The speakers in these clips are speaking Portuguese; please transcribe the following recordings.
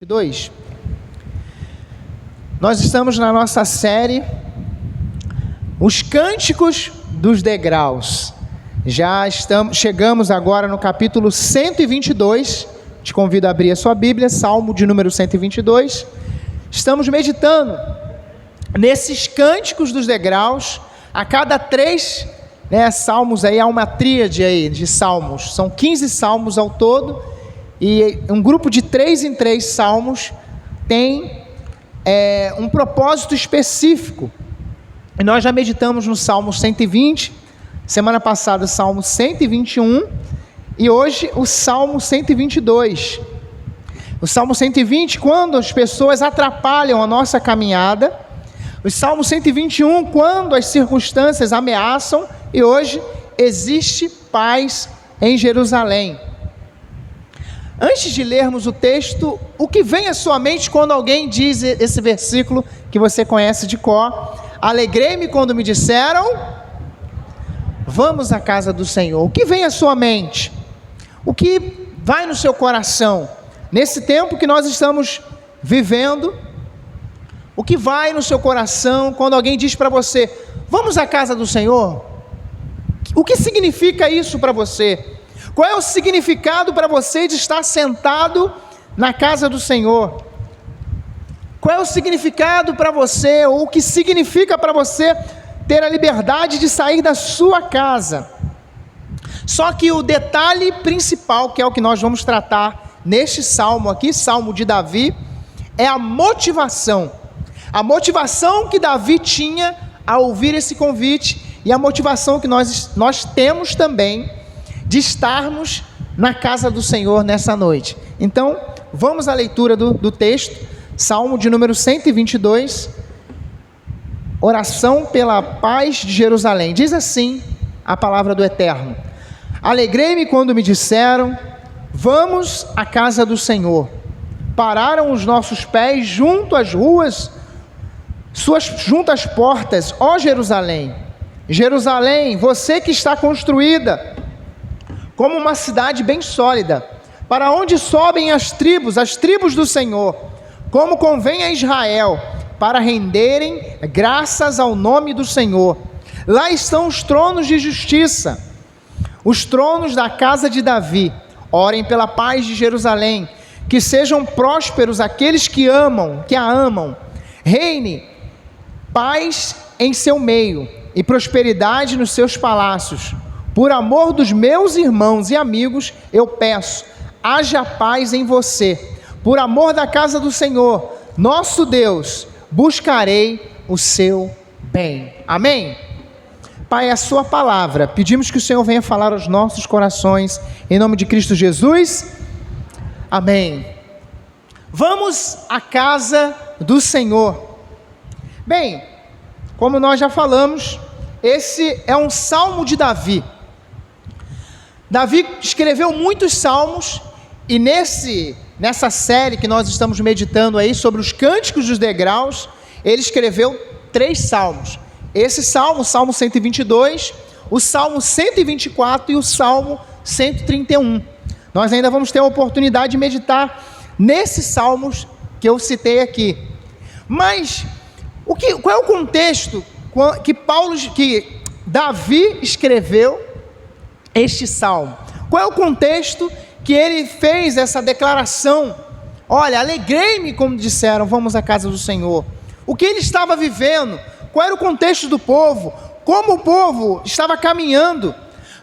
2. Nós estamos na nossa série Os Cânticos dos Degraus. Chegamos agora no capítulo 122. Te convido a abrir a sua Bíblia, Salmo de número 122. Estamos meditando nesses cânticos dos degraus. A cada 3 salmos aí, há uma tríade aí de salmos. São 15 salmos ao todo. E um grupo de 3 em 3 salmos tem um propósito específico. E nós já meditamos no Salmo 120, semana passada o Salmo 121 e hoje o Salmo 122. O Salmo 120, quando as pessoas atrapalham a nossa caminhada. O Salmo 121, quando as circunstâncias ameaçam. E hoje existe paz em Jerusalém. Antes de lermos o texto, o que vem à sua mente quando alguém diz esse versículo que você conhece de cor? Alegrei-me quando me disseram, vamos à casa do Senhor. O que vem à sua mente? O que vai no seu coração? Nesse tempo que nós estamos vivendo, o que vai no seu coração quando alguém diz para você, vamos à casa do Senhor? O que significa isso para você? Qual é o significado para você de estar sentado na casa do Senhor? Qual é o significado para você, ou o que significa para você ter a liberdade de sair da sua casa? Só que o detalhe principal, que é o que nós vamos tratar neste salmo aqui, Salmo de Davi, é a motivação. A motivação que Davi tinha ao ouvir esse convite e a motivação que nós temos também de estarmos na casa do Senhor nessa noite. Então, vamos à leitura do texto, Salmo de número 122, oração pela paz de Jerusalém. Diz assim a palavra do Eterno: Alegrei-me quando me disseram, vamos à casa do Senhor. Pararam os nossos pés junto às ruas, junto às portas, ó Jerusalém. Jerusalém, você que está construída como uma cidade bem sólida, para onde sobem as tribos do Senhor, como convém a Israel, para renderem graças ao nome do Senhor. Lá estão os tronos de justiça, os tronos da casa de Davi. Orem pela paz de Jerusalém, que sejam prósperos aqueles que a amam. Reine paz em seu meio e prosperidade nos seus palácios. Por amor dos meus irmãos e amigos, eu peço, haja paz em você. Por amor da casa do Senhor, nosso Deus, buscarei o seu bem. Amém? Pai, é a sua palavra. Pedimos que o Senhor venha falar aos nossos corações, em nome de Cristo Jesus. Amém. Vamos à casa do Senhor. Bem, como nós já falamos, esse é um salmo de Davi. Davi escreveu muitos salmos e nessa série que nós estamos meditando aí sobre os cânticos dos degraus, ele escreveu 3 salmos. Esse salmo, o Salmo 122, o Salmo 124 e o Salmo 131. Nós ainda vamos ter a oportunidade de meditar nesses salmos que eu citei aqui. Mas qual é o contexto que Davi escreveu este salmo? Qual é o contexto que ele fez essa declaração? Olha, alegrei-me como disseram, vamos à casa do Senhor. O que ele estava vivendo? Qual era o contexto do povo? Como o povo estava caminhando?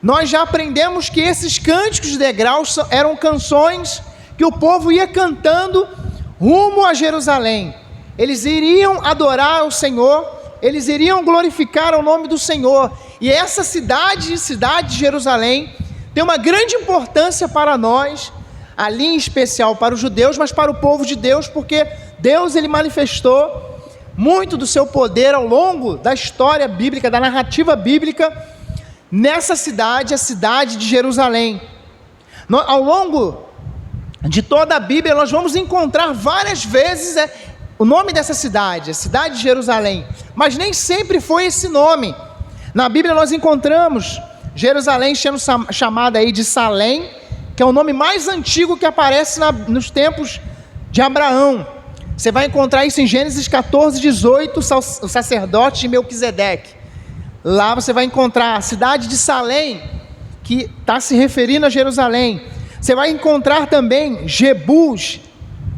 Nós já aprendemos que esses cânticos de degraus eram canções que o povo ia cantando rumo a Jerusalém. Eles iriam adorar o Senhor, eles iriam glorificar o nome do Senhor. E essa cidade de Jerusalém tem uma grande importância para nós, ali em especial para os judeus, mas para o povo de Deus, porque Deus ele manifestou muito do seu poder ao longo da história bíblica, da narrativa bíblica, nessa cidade, a cidade de Jerusalém. Ao longo de toda a Bíblia, nós vamos encontrar várias vezes o nome dessa cidade, a cidade de Jerusalém, mas nem sempre foi esse nome. Na Bíblia nós encontramos Jerusalém sendo chamada aí de Salém, que é o nome mais antigo que aparece nos tempos de Abraão. Você vai encontrar isso em Gênesis 14, 18, o sacerdote de Melquisedeque. Lá você vai encontrar a cidade de Salém, que está se referindo a Jerusalém. Você vai encontrar também Jebus,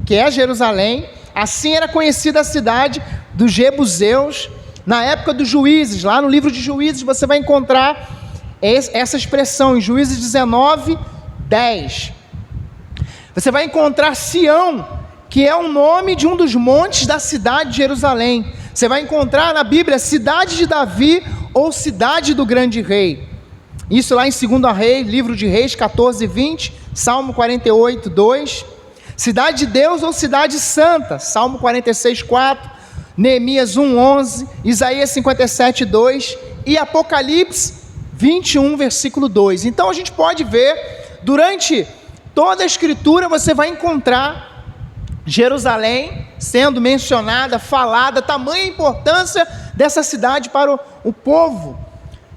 que é Jerusalém. Assim era conhecida a cidade dos Jebuseus. Na época dos juízes, lá no livro de Juízes, você vai encontrar essa expressão em Juízes 19, 10. Você vai encontrar Sião, que é o nome de um dos montes da cidade de Jerusalém. Você vai encontrar na Bíblia cidade de Davi ou cidade do grande rei. Isso lá em 2 Reis, livro de Reis 14, 20, Salmo 48, 2. Cidade de Deus ou cidade santa, Salmo 46, 4, Neemias 1, 11, Isaías 57, 2 e Apocalipse 21, versículo 2. Então a gente pode ver, durante toda a Escritura você vai encontrar Jerusalém sendo mencionada, falada, tamanha importância dessa cidade para o povo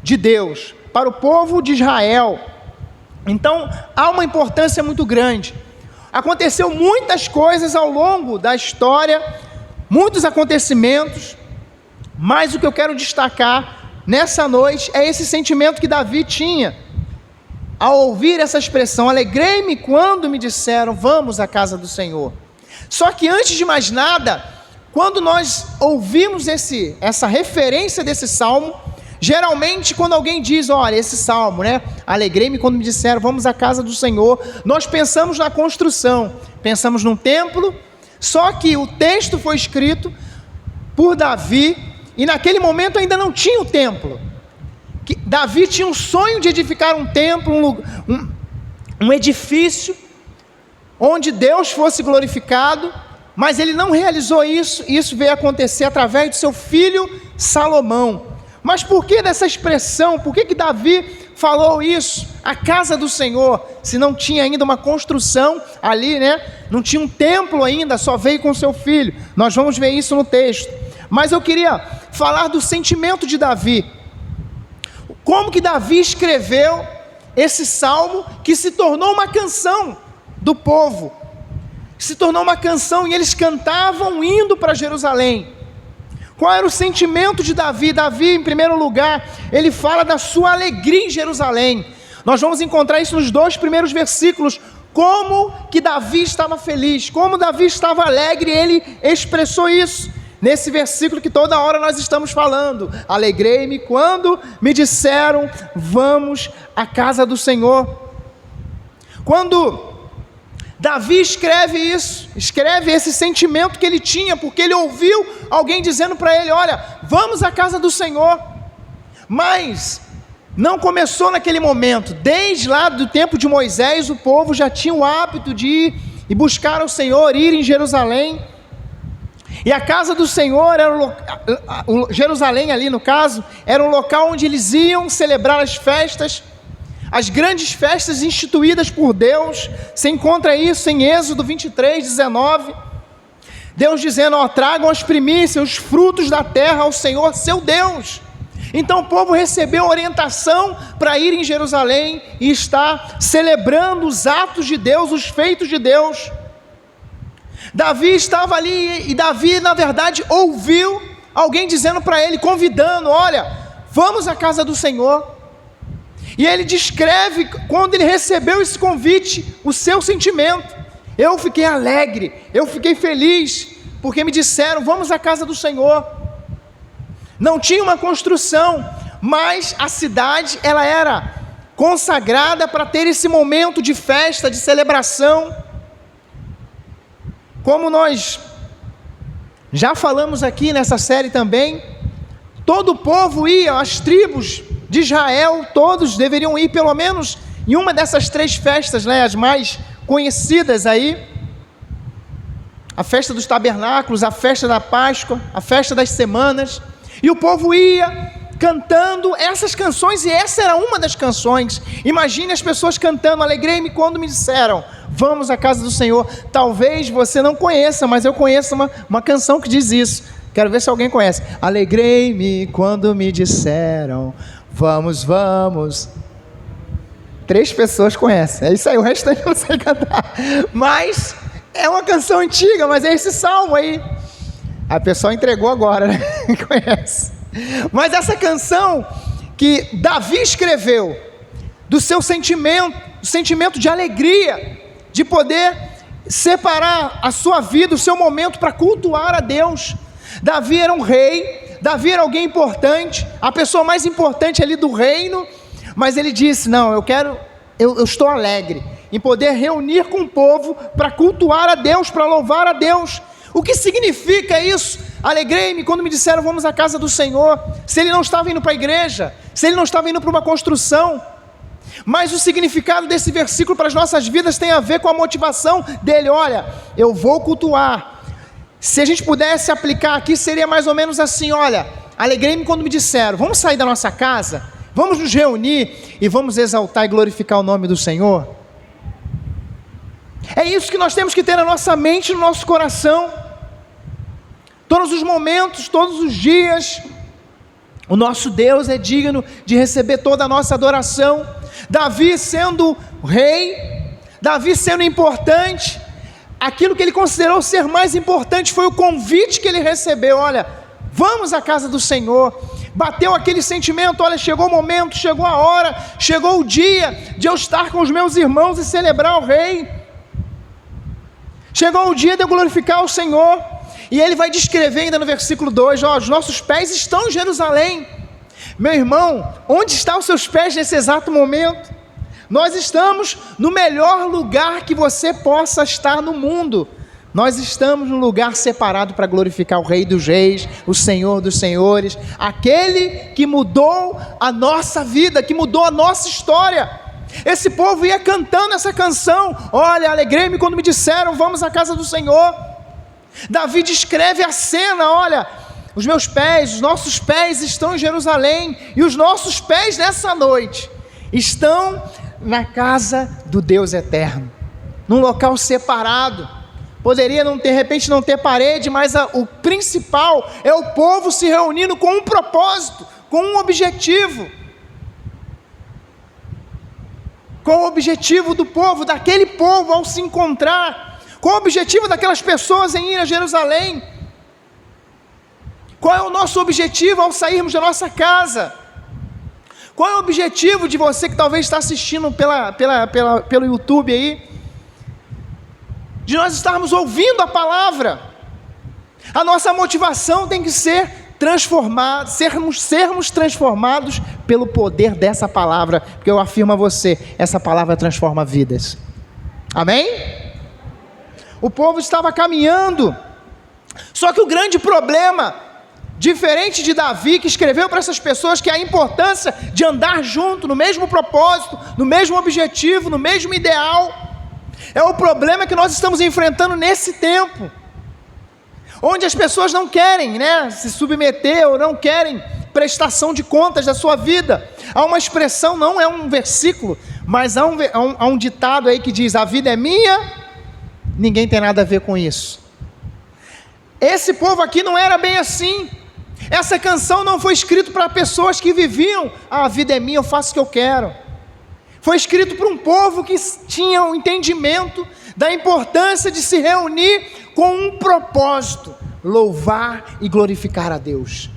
de Deus, para o povo de Israel. Então há uma importância muito grande. Aconteceu muitas coisas ao longo da história, muitos acontecimentos, mas o que eu quero destacar nessa noite é esse sentimento que Davi tinha ao ouvir essa expressão: alegrei-me quando me disseram, vamos à casa do Senhor. Só que antes de mais nada, quando nós ouvimos essa referência desse salmo, geralmente quando alguém diz, olha, esse salmo, né? Alegrei-me quando me disseram, vamos à casa do Senhor. Nós pensamos na construção, pensamos num templo, só que o texto foi escrito por Davi, e naquele momento ainda não tinha o templo. Davi tinha um sonho de edificar um templo, um edifício, onde Deus fosse glorificado, mas ele não realizou isso, e isso veio acontecer através de seu filho Salomão. Mas por que dessa expressão? Por que Davi falou isso? A casa do Senhor, se não tinha ainda uma construção ali, né? Não tinha um templo ainda, só veio com seu filho. Nós vamos ver isso no texto. Mas eu queria falar do sentimento de Davi. Como que Davi escreveu esse salmo que se tornou uma canção do povo, se tornou uma canção e eles cantavam indo para Jerusalém. Qual era o sentimento de Davi? Davi, em primeiro lugar, ele fala da sua alegria em Jerusalém. Nós vamos encontrar isso nos 2 primeiros versículos, como que Davi estava feliz, como Davi estava alegre, ele expressou isso nesse versículo que toda hora nós estamos falando: alegrei-me quando me disseram, vamos à casa do Senhor. Quando Davi escreve isso, escreve esse sentimento que ele tinha, porque ele ouviu alguém dizendo para ele, olha, vamos à casa do Senhor. Mas não começou naquele momento. Desde lá do tempo de Moisés, o povo já tinha o hábito de ir e buscar o Senhor, ir em Jerusalém. E a casa do Senhor, Jerusalém ali no caso, era um local onde eles iam celebrar as festas, as grandes festas instituídas por Deus. Você encontra isso em Êxodo 23, 19. Deus dizendo, ó, tragam as primícias, os frutos da terra ao Senhor, seu Deus. Então o povo recebeu orientação para ir em Jerusalém e estar celebrando os atos de Deus, os feitos de Deus. Davi estava ali e Davi, na verdade, ouviu alguém dizendo para ele, convidando, olha, vamos à casa do Senhor. E ele descreve, quando ele recebeu esse convite, o seu sentimento. Eu fiquei alegre, eu fiquei feliz, porque me disseram, vamos à casa do Senhor. Não tinha uma construção, mas a cidade, ela era consagrada para ter esse momento de festa, de celebração. Como nós já falamos aqui nessa série também, todo o povo ia, as tribos de Israel, todos deveriam ir pelo menos em uma dessas 3 festas, né, as mais conhecidas aí, a festa dos tabernáculos, a festa da Páscoa, a festa das semanas, e o povo ia cantando essas canções, e essa era uma das canções. Imagine as pessoas cantando, alegrei-me quando me disseram, vamos à casa do Senhor. Talvez você não conheça, mas eu conheço uma canção que diz isso. Quero ver se alguém conhece. Alegrei-me quando me disseram, vamos, vamos. 3 pessoas conhecem, é isso aí, o restante eu não sei cantar. Mas É uma canção antiga, mas é esse salmo aí. A pessoa entregou agora, né? Conhece. Mas essa canção que Davi escreveu, do seu sentimento, o sentimento de alegria, de poder separar a sua vida, o seu momento para cultuar a Deus. Davi era um rei, Davi era alguém importante, a pessoa mais importante ali do reino, mas ele disse, não, eu estou alegre em poder reunir com o povo para cultuar a Deus, para louvar a Deus. O que significa isso? Alegrei-me quando me disseram vamos à casa do Senhor. Se ele não estava indo para a igreja, se ele não estava indo para uma construção, mas o significado desse versículo para as nossas vidas tem a ver com a motivação dele. Olha, eu vou cultuar. Se a gente pudesse aplicar aqui, seria mais ou menos assim, olha, alegrei-me quando me disseram, vamos sair da nossa casa, vamos nos reunir e vamos exaltar e glorificar o nome do Senhor. É isso que nós temos que ter na nossa mente, no nosso coração, todos os momentos, todos os dias. O nosso Deus é digno de receber toda a nossa adoração. Davi sendo rei, Davi sendo importante, aquilo que ele considerou ser mais importante foi o convite que ele recebeu. Olha, vamos à casa do Senhor. Bateu aquele sentimento, olha, chegou o momento, chegou a hora, chegou o dia de eu estar com os meus irmãos e celebrar o rei. Chegou o dia de eu glorificar o Senhor. E ele vai descrever ainda no versículo 2, ó, os nossos pés estão em Jerusalém. Meu irmão, onde estão os seus pés nesse exato momento? Nós estamos no melhor lugar que você possa estar no mundo. Nós estamos num lugar separado para glorificar o Rei dos Reis, o Senhor dos Senhores, aquele que mudou a nossa vida, que mudou a nossa história. Esse povo ia cantando essa canção, olha, alegrei-me quando me disseram, vamos à casa do Senhor. Davi descreve a cena, olha, os meus pés, os nossos pés estão em Jerusalém, e os nossos pés nessa noite estão na casa do Deus eterno, num local separado. Poderia não ter, de repente não ter parede, mas o principal é o povo se reunindo com um propósito, com um objetivo. Qual o objetivo do povo, daquele povo ao se encontrar? Qual o objetivo daquelas pessoas em ir a Jerusalém? Qual é o nosso objetivo ao sairmos da nossa casa? Qual é o objetivo de você que talvez está assistindo pelo YouTube aí? De nós estarmos ouvindo a palavra. A nossa motivação tem que ser transformada, sermos transformados pelo poder dessa palavra, porque eu afirmo a você, essa palavra transforma vidas. Amém? O povo estava caminhando, só que o grande problema, diferente de Davi, que escreveu para essas pessoas que a importância de andar junto, no mesmo propósito, no mesmo objetivo, no mesmo ideal, é o problema que nós estamos enfrentando nesse tempo, onde as pessoas não querem, se submeter ou não querem prestação de contas da sua vida. Há uma expressão, não é um versículo, mas há um ditado aí que diz, a vida é minha, ninguém tem nada a ver com isso. Esse povo aqui não era bem assim. Essa canção não foi escrita para pessoas que viviam, a vida é minha, eu faço o que eu quero. Foi escrito para um povo que tinha um entendimento da importância de se reunir com um propósito, louvar e glorificar a Deus.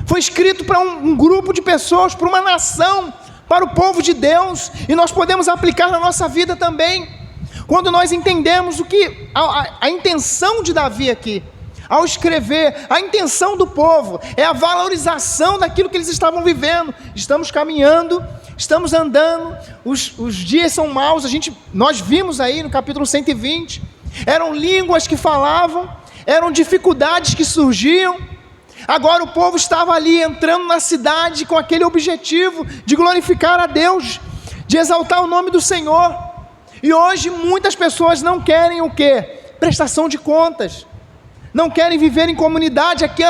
Foi escrito para um grupo de pessoas, para uma nação, para o povo de Deus, e nós podemos aplicar na nossa vida também, quando nós entendemos a intenção de Davi aqui, ao escrever, a intenção do povo, é a valorização daquilo que eles estavam vivendo. Estamos caminhando, estamos andando, os dias são maus, nós vimos aí no capítulo 120, eram línguas que falavam, eram dificuldades que surgiam. Agora o povo estava ali entrando na cidade com aquele objetivo de glorificar a Deus, de exaltar o nome do Senhor. E hoje muitas pessoas não querem o quê? Prestação de contas. Não querem viver em comunidade. Aqui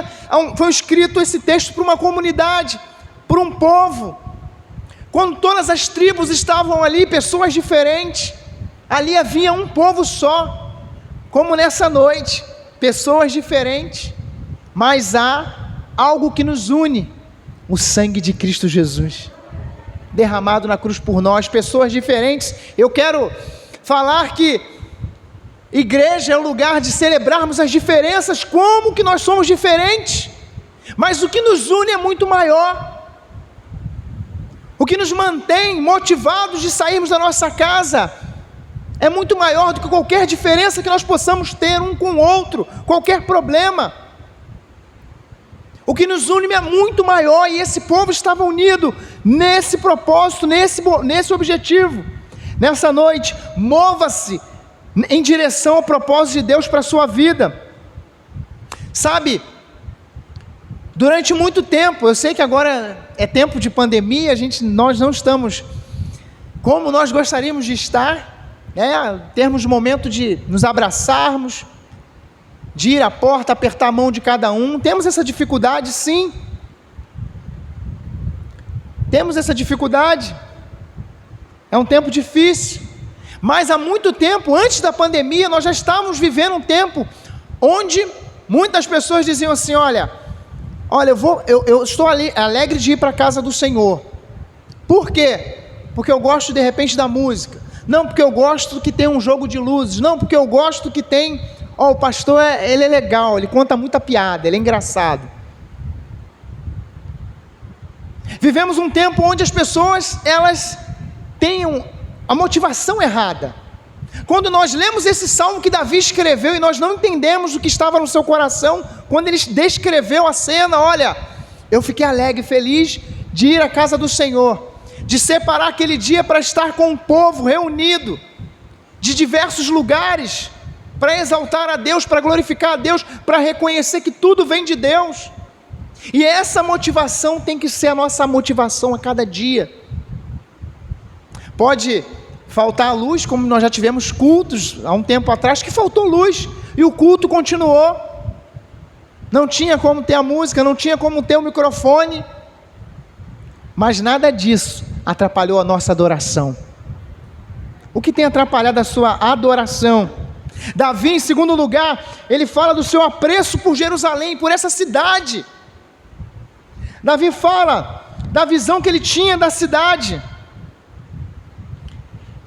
foi escrito esse texto para uma comunidade, para um povo. Quando todas as tribos estavam ali, pessoas diferentes, ali havia um povo só, como nessa noite, pessoas diferentes, mas há algo que nos une, o sangue de Cristo Jesus, derramado na cruz por nós, pessoas diferentes. Eu quero falar que Igreja é o lugar de celebrarmos as diferenças, como que nós somos diferentes, mas o que nos une é muito maior. O que nos mantém motivados de sairmos da nossa casa é muito maior do que qualquer diferença que nós possamos ter um com o outro, qualquer problema. O que nos une é muito maior, e esse povo estava unido nesse propósito, nesse objetivo. Nessa noite, mova-se em direção ao propósito de Deus para a sua vida. Sabe, durante muito tempo, eu sei que agora é tempo de pandemia, nós não estamos como nós gostaríamos de estar, termos momento de nos abraçarmos, de ir à porta, apertar a mão de cada um. Temos essa dificuldade, sim. Temos essa dificuldade. É um tempo difícil. Mas há muito tempo, antes da pandemia, nós já estávamos vivendo um tempo onde muitas pessoas diziam assim: olha, eu estou alegre de ir para a casa do Senhor. Por quê? Porque eu gosto de repente da música. Não, porque eu gosto que tem um jogo de luzes. Não, porque eu gosto que tem... o pastor, ele é legal, ele conta muita piada, ele é engraçado. Vivemos um tempo onde as pessoas, elas têm a motivação errada. Quando nós lemos esse salmo que Davi escreveu e nós não entendemos o que estava no seu coração, quando ele descreveu a cena: olha, eu fiquei alegre, feliz de ir à casa do Senhor, de separar aquele dia para estar com o povo reunido, de diversos lugares, para exaltar a Deus, para glorificar a Deus, para reconhecer que tudo vem de Deus. E essa motivação tem que ser a nossa motivação a cada dia. Pode faltar luz, como nós já tivemos cultos há um tempo atrás que faltou luz e o culto continuou. Não tinha como ter a música, não tinha como ter o microfone, mas nada disso atrapalhou a nossa adoração. O que tem atrapalhado a sua adoração? Davi, em segundo lugar, ele fala do seu apreço por Jerusalém, por essa cidade. Davi fala da visão que ele tinha da cidade.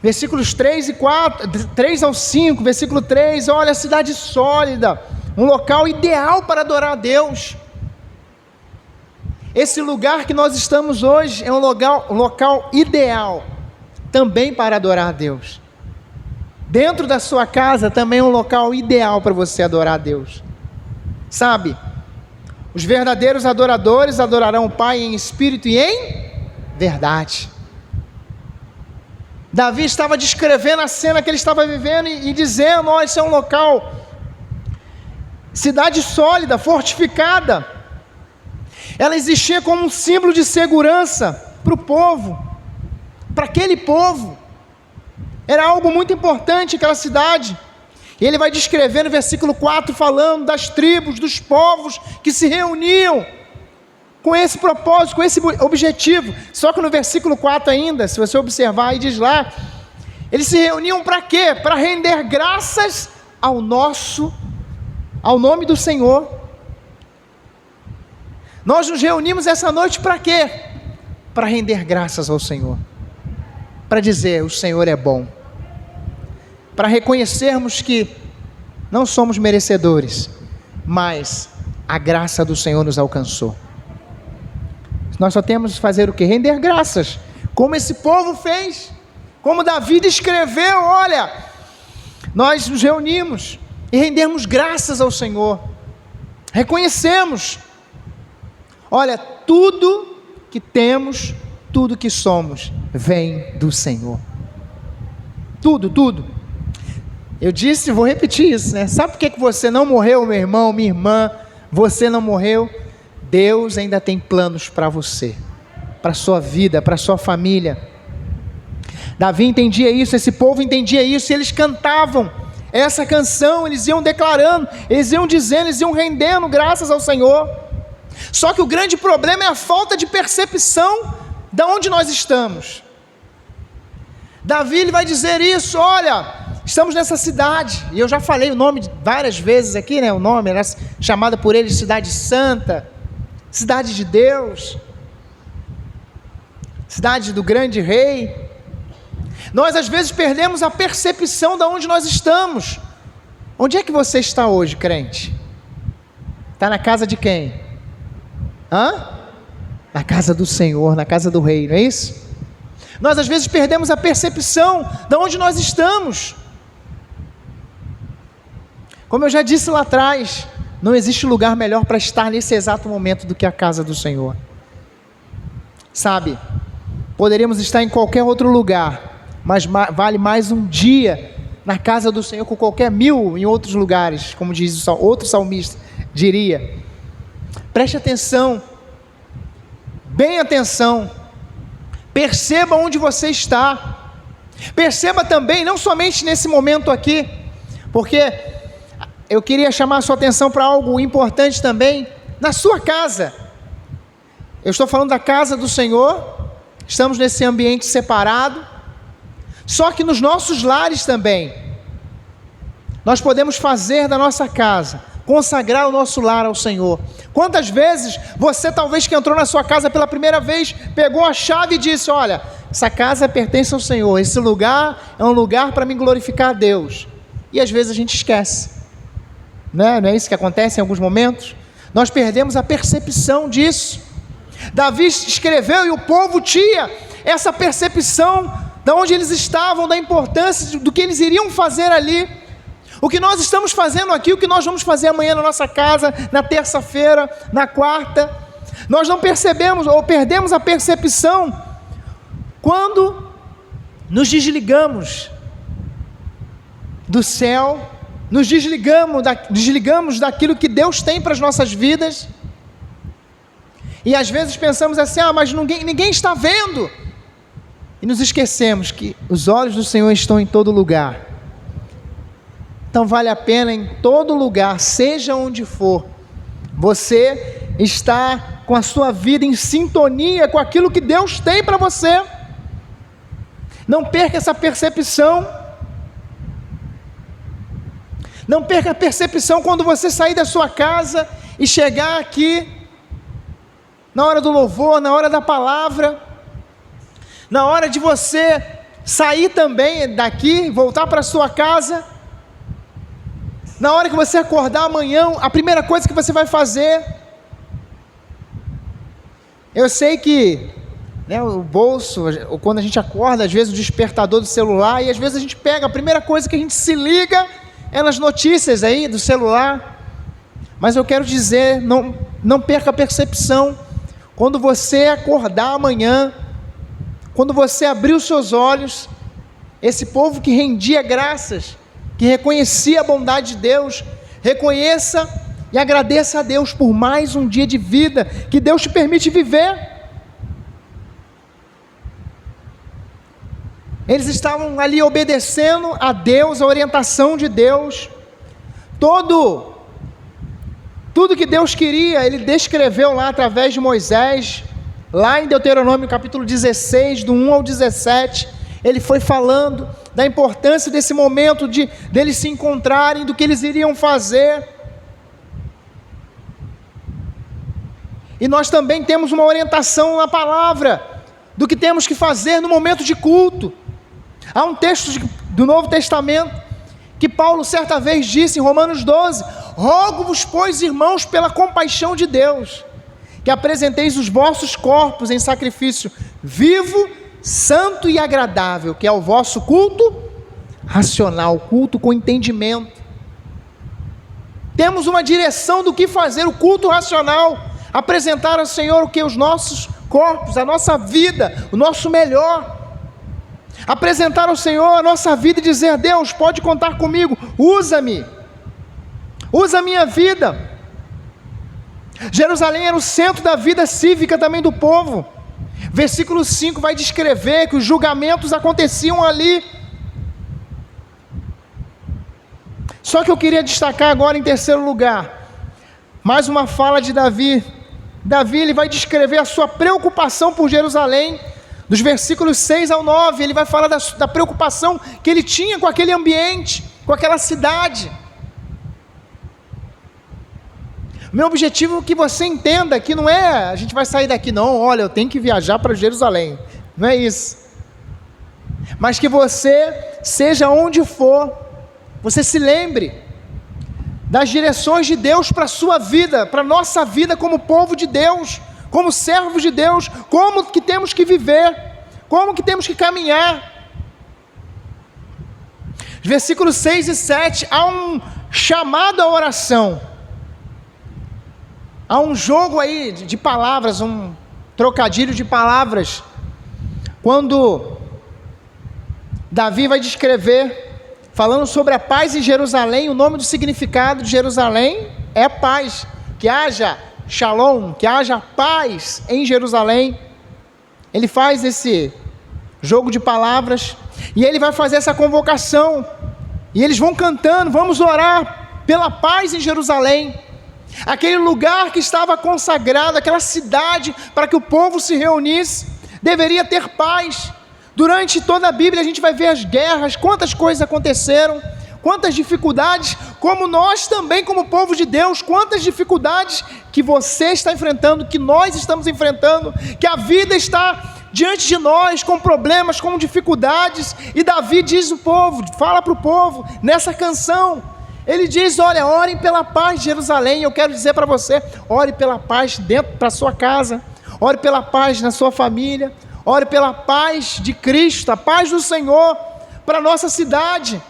Versículos 3 ao 5, versículo 3, olha, a cidade sólida, um local ideal para adorar a Deus. Esse lugar que nós estamos hoje é um local ideal também para adorar a Deus. Dentro da sua casa também é um local ideal para você adorar a Deus. Sabe, os verdadeiros adoradores adorarão o Pai em espírito e em verdade. Davi estava descrevendo a cena que ele estava vivendo e dizendo: olha, isso é um local, cidade sólida, fortificada. Ela existia como um símbolo de segurança para o povo, para aquele povo. Era algo muito importante aquela cidade. E ele vai descrever no versículo 4, falando das tribos, dos povos que se reuniam com esse propósito, com esse objetivo. Só que no versículo 4 ainda, se você observar aí, diz lá, eles se reuniam para quê? Para render graças ao nome do Senhor. Nós nos reunimos essa noite para quê? Para render graças ao Senhor, para dizer: o Senhor é bom, para reconhecermos que não somos merecedores, mas a graça do Senhor nos alcançou. Nós só temos que fazer o quê? Render graças, como esse povo fez, como Davi escreveu. Olha, nós nos reunimos e rendemos graças ao Senhor, reconhecemos, olha, tudo que temos, tudo que somos, vem do Senhor. Tudo. Eu disse, vou repetir isso, né? Sabe por que você não morreu, meu irmão, minha irmã? Você não morreu? Deus ainda tem planos para você, para a sua vida, para a sua família. Davi entendia isso, esse povo entendia isso, e eles cantavam essa canção, eles iam declarando, eles iam dizendo, eles iam rendendo graças ao Senhor. Só que o grande problema é a falta de percepção de onde nós estamos. Davi, ele vai dizer isso: olha, estamos nessa cidade, e eu já falei o nome várias vezes aqui, né? O nome era chamada por ele de Cidade Santa, Cidade de Deus, Cidade do Grande Rei. Nós às vezes perdemos a percepção de onde nós estamos, Onde é que você está hoje, crente? Está na casa de quem? Na casa do Senhor, na casa do Rei, não é isso? Nós às vezes perdemos a percepção de onde nós estamos. Como eu já disse lá atrás, não existe lugar melhor para estar nesse exato momento do que a casa do Senhor. Sabe, poderíamos estar em qualquer outro lugar, mas vale mais um dia na casa do Senhor com qualquer 1000 em outros lugares, como diz outro salmista, diria. Preste atenção, bem atenção, perceba onde você está, perceba também, não somente nesse momento aqui, porque eu queria chamar a sua atenção para algo importante também, na sua casa. Eu estou falando da casa do Senhor, estamos nesse ambiente separado, só que nos nossos lares também, nós podemos fazer da nossa casa, consagrar o nosso lar ao Senhor. Quantas vezes você talvez que entrou na sua casa pela primeira vez, pegou a chave e disse, olha, essa casa pertence ao Senhor, esse lugar é um lugar para me glorificar a Deus, e às vezes a gente esquece, não é isso que acontece em alguns momentos? Nós perdemos a percepção disso. Davi escreveu e o povo tinha essa percepção de onde eles estavam, da importância do que eles iriam fazer ali. O que nós estamos fazendo aqui, o que nós vamos fazer amanhã na nossa casa, na terça-feira, na quarta, nós não percebemos ou perdemos a percepção quando nos desligamos do céu, nos desligamos daquilo que Deus tem para as nossas vidas, e às vezes pensamos assim, mas ninguém está vendo, e nos esquecemos que os olhos do Senhor estão em todo lugar. Então vale a pena em todo lugar, seja onde for, você está com a sua vida em sintonia com aquilo que Deus tem para você. Não perca essa percepção. Não perca a percepção quando você sair da sua casa e chegar aqui, na hora do louvor, na hora da palavra, na hora de você sair também daqui, voltar para a sua casa, na hora que você acordar amanhã, a primeira coisa que você vai fazer, eu sei que o bolso, ou quando a gente acorda, às vezes o despertador do celular, e às vezes a gente pega, a primeira coisa que a gente se liga é nas notícias aí do celular, mas eu quero dizer, não perca a percepção, quando você acordar amanhã, quando você abrir os seus olhos, esse povo que rendia graças, que reconhecia a bondade de Deus, reconheça e agradeça a Deus por mais um dia de vida, que Deus te permite viver. Eles estavam ali obedecendo a Deus, a orientação de Deus, tudo que Deus queria, Ele descreveu lá através de Moisés, lá em Deuteronômio capítulo 16, do 1 ao 17, Ele foi falando da importância desse momento deles se encontrarem, do que eles iriam fazer. E nós também temos uma orientação na palavra, do que temos que fazer no momento de culto. Há um texto do Novo Testamento, que Paulo certa vez disse em Romanos 12, rogo-vos, pois, irmãos, pela compaixão de Deus, que apresenteis os vossos corpos em sacrifício vivo, santo e agradável, que é o vosso culto racional, culto com entendimento. Temos uma direção do que fazer, o culto racional, apresentar ao Senhor o que? Os nossos corpos, a nossa vida, o nosso melhor, apresentar ao Senhor a nossa vida e dizer, Deus, pode contar comigo, usa-me, usa a minha vida. Jerusalém era o centro da vida cívica também do povo. Versículo 5 vai descrever que os julgamentos aconteciam ali. Só que eu queria destacar agora em terceiro lugar, mais uma fala de Davi. Davi, ele vai descrever a sua preocupação por Jerusalém, dos versículos 6 ao 9, ele vai falar da preocupação que ele tinha com aquele ambiente, com aquela cidade. Meu objetivo é que você entenda que não é, a gente vai sair daqui, não, olha, eu tenho que viajar para Jerusalém, não é isso, mas que você, seja onde for, você se lembre das direções de Deus para a sua vida, para a nossa vida como povo de Deus, como servos de Deus, como que temos que viver, como que temos que caminhar. Versículos 6 e 7, há um chamado à oração, há um jogo aí de palavras, um trocadilho de palavras, quando Davi vai descrever, falando sobre a paz em Jerusalém. O nome do significado de Jerusalém é paz, que haja shalom, que haja paz em Jerusalém. Ele faz esse jogo de palavras, e ele vai fazer essa convocação, e eles vão cantando: vamos orar pela paz em Jerusalém, aquele lugar que estava consagrado, aquela cidade para que o povo se reunisse, deveria ter paz. Durante toda a Bíblia a gente vai ver as guerras, quantas coisas aconteceram, quantas dificuldades, como nós também, como povo de Deus, quantas dificuldades que você está enfrentando, que nós estamos enfrentando, que a vida está diante de nós, com problemas, com dificuldades. E Davi diz ao povo, fala para o povo, nessa canção, ele diz: olha, orem pela paz de Jerusalém. Eu quero dizer para você, ore pela paz dentro da sua casa, ore pela paz na sua família, ore pela paz de Cristo, a paz do Senhor para a nossa cidade.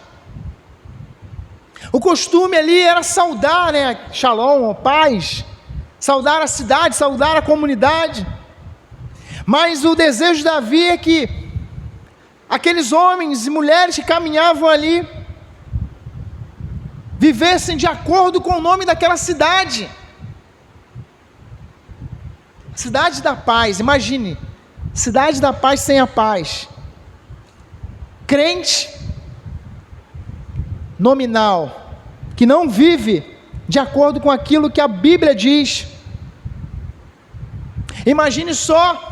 O costume ali era saudar, shalom, paz, saudar a cidade, saudar a comunidade. Mas o desejo de Davi é que aqueles homens e mulheres que caminhavam ali vivessem de acordo com o nome daquela cidade, cidade da paz. Imagine, cidade da paz sem a paz. Crente nominal, que não vive de acordo com aquilo que a Bíblia diz. Imagine só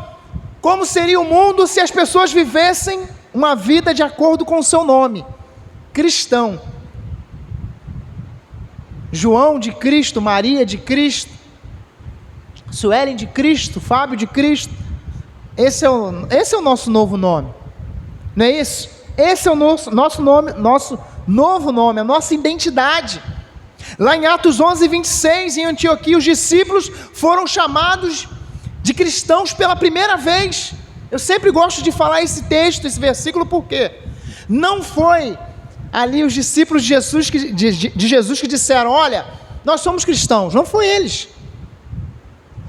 como seria o mundo se as pessoas vivessem uma vida de acordo com o seu nome: cristão. João de Cristo, Maria de Cristo, Suelen de Cristo, Fábio de Cristo. Esse é o nosso novo nome, não é isso? Esse é o nosso nome, nosso novo nome, a nossa identidade. Lá em Atos 11:26, em Antioquia, os discípulos foram chamados de cristãos pela primeira vez. Eu sempre gosto de falar esse texto, esse versículo, porque não foi ali os discípulos de Jesus que disseram: olha, nós somos cristãos. Não foi eles.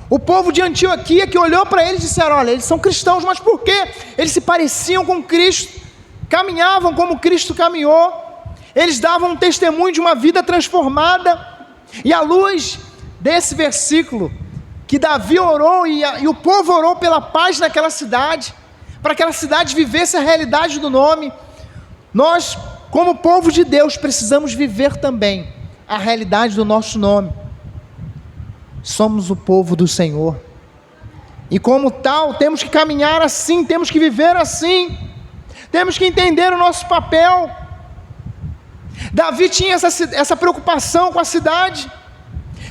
O povo de Antioquia que olhou para eles e disseram: olha, eles são cristãos. Mas por quê? Eles se pareciam com Cristo, caminhavam como Cristo caminhou, eles davam um testemunho de uma vida transformada. E à luz desse versículo, que Davi orou e o povo orou pela paz naquela cidade, para que aquela cidade vivesse a realidade do nome, nós, como povo de Deus, precisamos viver também a realidade do nosso nome. Somos o povo do Senhor, e como tal, temos que caminhar assim, temos que viver assim, temos que entender o nosso papel. Davi tinha essa preocupação com a cidade.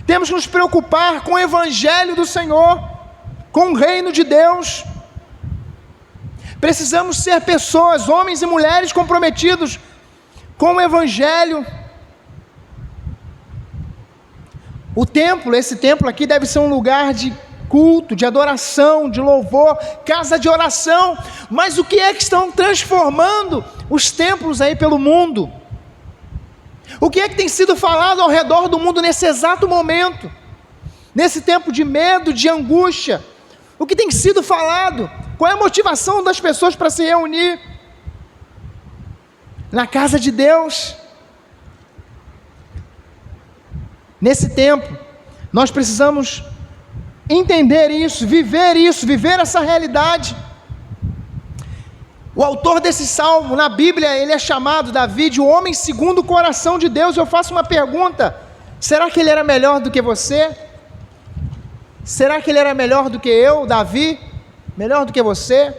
Temos que nos preocupar com o Evangelho do Senhor, com o reino de Deus. Precisamos ser pessoas, homens e mulheres comprometidos com o Evangelho. O templo, esse templo aqui deve ser um lugar de culto, de adoração, de louvor, casa de oração. Mas o que é que estão transformando os templos aí pelo mundo? O que é que tem sido falado ao redor do mundo nesse exato momento? Nesse tempo de medo, de angústia, o que tem sido falado? Qual é a motivação das pessoas para se reunir na casa de Deus? Nesse tempo, nós precisamos entender isso, viver essa realidade. O autor desse salmo, na Bíblia, ele é chamado, Davi, de o homem segundo o coração de Deus. Eu faço uma pergunta: será que ele era melhor do que você? Será que ele era melhor do que eu, Davi? Melhor do que você?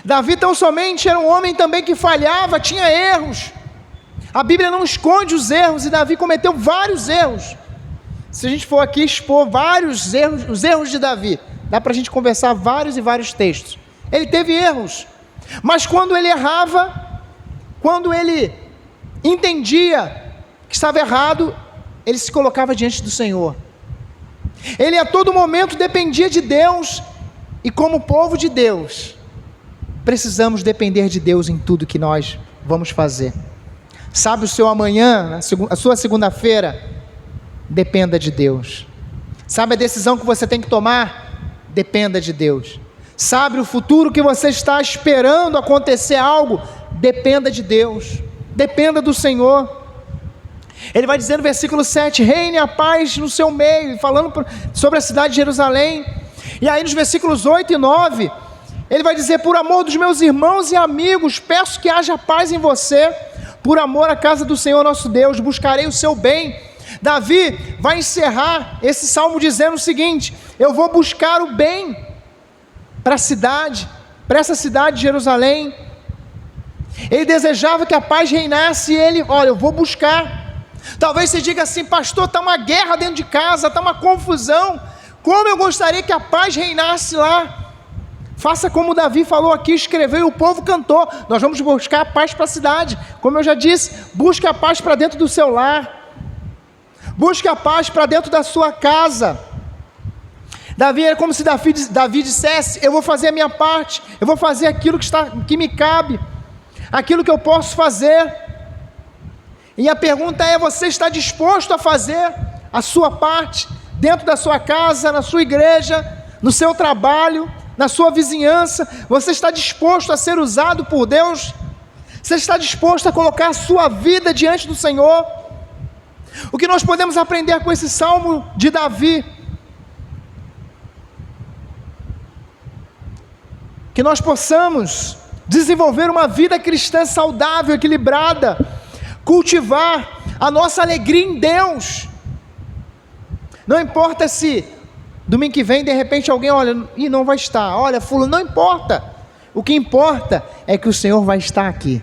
Davi tão somente era um homem também que falhava, tinha erros. A Bíblia não esconde os erros, e Davi cometeu vários erros. Se a gente for aqui expor vários erros, os erros de Davi, dá para a gente conversar vários e vários textos. Ele teve erros, mas quando ele errava, quando ele entendia que estava errado, ele se colocava diante do Senhor. Ele a todo momento dependia de Deus, e como povo de Deus, precisamos depender de Deus em tudo que nós vamos fazer. Sabe o seu amanhã, a sua segunda-feira? Dependa de Deus. Sabe a decisão que você tem que tomar? Dependa de Deus. Sabe o futuro que você está esperando acontecer algo? Dependa de Deus. Dependa do Senhor. Ele vai dizer no versículo 7, reine a paz no seu meio, falando sobre a cidade de Jerusalém. E aí nos versículos 8 e 9, ele vai dizer, por amor dos meus irmãos e amigos, peço que haja paz em você, por amor à casa do Senhor nosso Deus, buscarei o seu bem. Davi vai encerrar esse salmo dizendo o seguinte, eu vou buscar o bem para a cidade, para essa cidade de Jerusalém. Ele desejava que a paz reinasse, e ele, olha, eu vou buscar. Talvez você diga assim, pastor, está uma guerra dentro de casa, está uma confusão, como eu gostaria que a paz reinasse lá. Faça como Davi falou aqui, escreveu e o povo cantou. Nós vamos buscar a paz para a cidade. Como eu já disse, busque a paz para dentro do seu lar, busque a paz para dentro da sua casa. Davi era como se Davi dissesse, eu vou fazer a minha parte, eu vou fazer aquilo que me cabe, aquilo que eu posso fazer. E a pergunta é, você está disposto a fazer a sua parte, dentro da sua casa, na sua igreja, no seu trabalho, na sua vizinhança? Você está disposto a ser usado por Deus? Você está disposto a colocar a sua vida diante do Senhor? O que nós podemos aprender com esse salmo de Davi? Que nós possamos desenvolver uma vida cristã saudável, equilibrada, cultivar a nossa alegria em Deus. Não importa se domingo que vem de repente alguém olha e não vai estar, olha fulano, não importa. O que importa é que o Senhor vai estar aqui.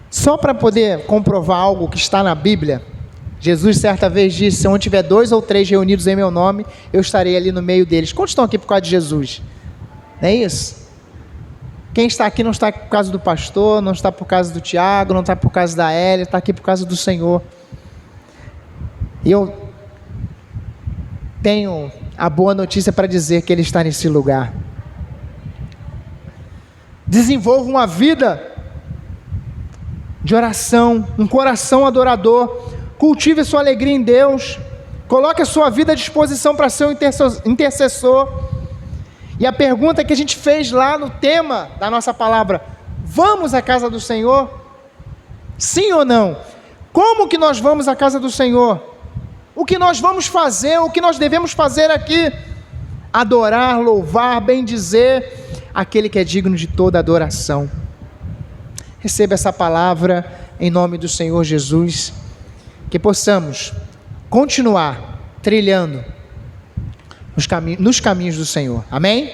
Só para poder comprovar algo que está na Bíblia, Jesus certa vez disse, se onde tiver 2 ou 3 reunidos em meu nome, eu estarei ali no meio deles. Quantos estão aqui por causa de Jesus? Não é isso? Quem está aqui não está por causa do pastor, não está por causa do Tiago, não está por causa da Hélia, está aqui por causa do Senhor. E eu tenho a boa notícia para dizer que Ele está nesse lugar. Desenvolva uma vida de oração, um coração adorador, cultive a sua alegria em Deus, coloque a sua vida à disposição para ser um intercessor. E a pergunta que a gente fez lá no tema da nossa palavra, vamos à casa do Senhor? Sim ou não? Como que nós vamos à casa do Senhor? O que nós vamos fazer, o que nós devemos fazer aqui? Adorar, louvar, bendizer aquele que é digno de toda adoração. Receba essa palavra em nome do Senhor Jesus, que possamos continuar trilhando nos caminhos do Senhor. Amém?